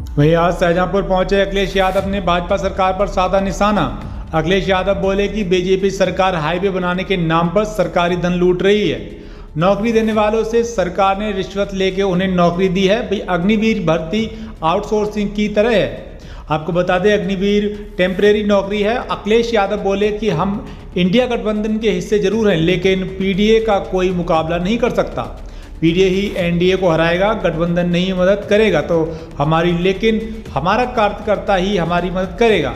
वहीं आज शाहजहांपुर पहुंचे अखिलेश यादव ने भाजपा सरकार पर साधा निशाना। अखिलेश यादव बोले कि बीजेपी सरकार हाईवे बनाने के नाम पर सरकारी धन लूट रही है। नौकरी देने वालों से सरकार ने रिश्वत लेके उन्हें नौकरी दी है। भाई अग्निवीर भर्ती आउटसोर्सिंग की तरह है। आपको बता दें अग्निवीर टेम्परेरी नौकरी है। अखिलेश यादव बोले कि हम इंडिया गठबंधन के हिस्से जरूर हैं, लेकिन पीडीए का कोई मुकाबला नहीं कर सकता। पीडीए ही एनडीए को हराएगा, गठबंधन नहीं मदद करेगा तो लेकिन हमारा कार्यकर्ता ही हमारी मदद करेगा।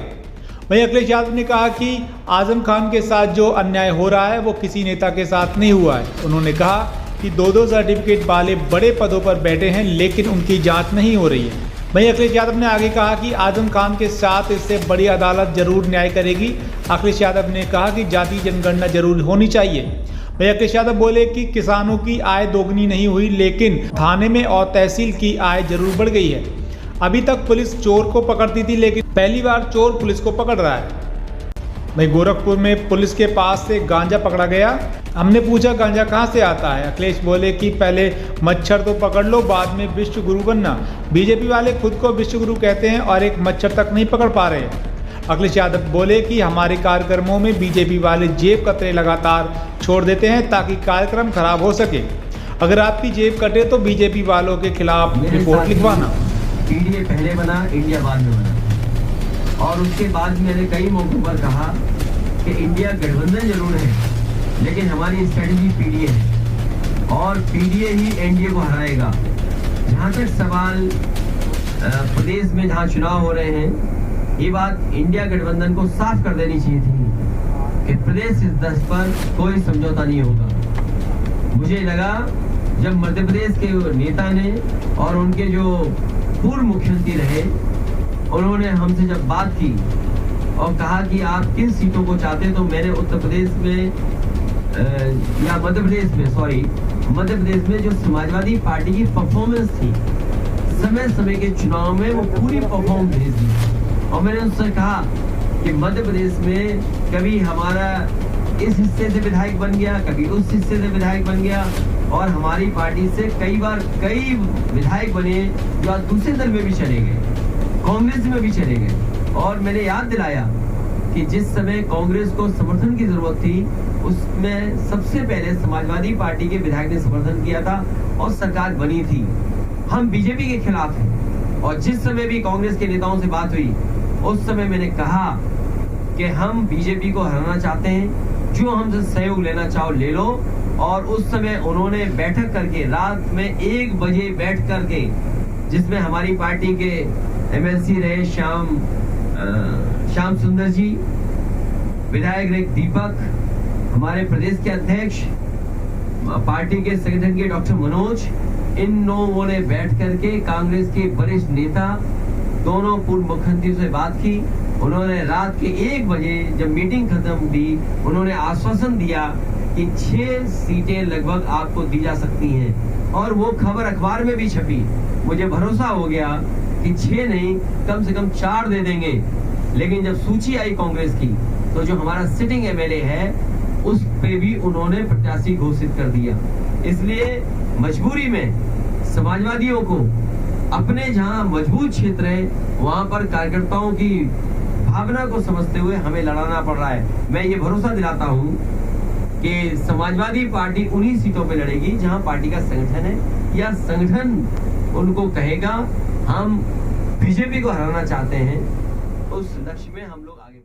वहीं अखिलेश यादव ने कहा कि आजम खान के साथ जो अन्याय हो रहा है वो किसी नेता के साथ नहीं हुआ है। उन्होंने कहा कि दो सर्टिफिकेट वाले बड़े पदों पर बैठे हैं, लेकिन उनकी जांच नहीं हो रही है। वहीं अखिलेश यादव ने आगे कहा कि आजम खान के साथ इससे बड़ी अदालत जरूर न्याय करेगी। अखिलेश यादव ने कहा कि जाति जनगणना जरूर होनी चाहिए। वहीं अखिलेश यादव बोले कि किसानों की आय दोगुनी नहीं हुई, लेकिन थाने में और तहसील की आय जरूर बढ़ गई है। अभी तक पुलिस चोर को पकड़ती थी, लेकिन पहली बार चोर पुलिस को पकड़ रहा है। वहीं गोरखपुर में पुलिस के पास से गांजा पकड़ा गया। हमने पूछा गांजा कहाँ से आता है। अखिलेश बोले कि पहले मच्छर तो पकड़ लो, बाद में विश्व गुरु बनना। बीजेपी वाले खुद को विश्व गुरु कहते हैं और एक मच्छर तक नहीं पकड़ पा रहे हैं। अखिलेश यादव बोले कि हमारे कार्यक्रमों में बीजेपी वाले जेब कतरे लगातार छोड़ देते हैं ताकि कार्यक्रम खराब हो सके। अगर आपकी जेब कटे तो बीजेपी वालों के खिलाफ रिपोर्ट लिखवाना। पीडीए पहले बना, इंडिया बाद में बना, और उसके बाद मैंने कई मौकों पर कहा कि इंडिया गठबंधन जरूर है, लेकिन हमारी स्ट्रेटेजी पीडीए है और पीडीए ही एनडीए को हराएगा। जहाँ तक सवाल प्रदेश में जहाँ चुनाव हो रहे हैं, ये बात इंडिया गठबंधन को साफ कर देनी चाहिए थी कि प्रदेश इस दस पर कोई समझौता नहीं होगा। मुझे लगा जब मध्य प्रदेश के नेता ने और उनके जो पूर्व मुख्यमंत्री रहे, उन्होंने हमसे जब बात की और कहा कि आप किन सीटों को चाहते हैं, तो मैंने उत्तर प्रदेश में या मध्य प्रदेश में जो समाजवादी पार्टी की परफॉर्मेंस थी, समय समय के चुनाव में वो पूरी परफॉर्मेंस भेज दी। और मैंने उनसे कहा कि मध्य प्रदेश में कभी हमारा इस हिस्से से विधायक बन गया, कभी उस हिस्से से विधायक बन गया, और हमारी पार्टी से कई विधायक बने जो आज दूसरे दल में भी चले गए, कांग्रेस में भी चले गए। और मैंने याद दिलाया कि जिस समय कांग्रेस को समर्थन की जरूरत थी, उसमें सबसे पहले समाजवादी पार्टी के विधायक ने समर्थन किया था और सरकार बनी थी। हम बीजेपी के खिलाफ हैं, और जिस समय भी कांग्रेस के नेताओं से बात हुई, उस समय मैंने कहा कि हम बीजेपी को हराना चाहते हैं, जो हमसे सहयोग लेना चाहो ले लो। और उस समय उन्होंने बैठक करके रात में 1 बजे बैठ करके, जिसमें हमारी पार्टी के एमएलसी रहे श्याम सुंदर जी, विधायक रहे दीपक, हमारे प्रदेश के अध्यक्ष, पार्टी के संगठन के डॉक्टर मनोज, इन लोगों ने बैठ करके कांग्रेस के वरिष्ठ नेता दोनों पूर्व मुख्यमंत्री से बात की। उन्होंने रात के 1 बजे जब मीटिंग खत्म थी, उन्होंने आश्वासन दिया कि 6 सीटें लगभग आपको दी जा सकती हैं, और वो खबर अखबार में भी छपी। मुझे भरोसा हो गया कि 6 नहीं, कम से कम 4 दे देंगे। लेकिन जब सूची आई कांग्रेस की, तो जो हमारा सिटिंग एमएलए है, उस पे भी उन्होंने प्रत्याशी घोषित कर दिया। इसलिए मजबूरी में समाजवादियों को अपने जहां मजबूत क्षेत्र है, वहां पर कार्यकर्ताओं की भावना को समझते हुए हमें लड़ाना पड़ रहा है। मैं ये भरोसा दिलाता हूं कि समाजवादी पार्टी उन्हीं सीटों पे लड़ेगी जहां पार्टी का संगठन है, या संगठन उनको कहेगा हम बीजेपी को हराना चाहते हैं। उस लक्ष्य में हम लोग आगे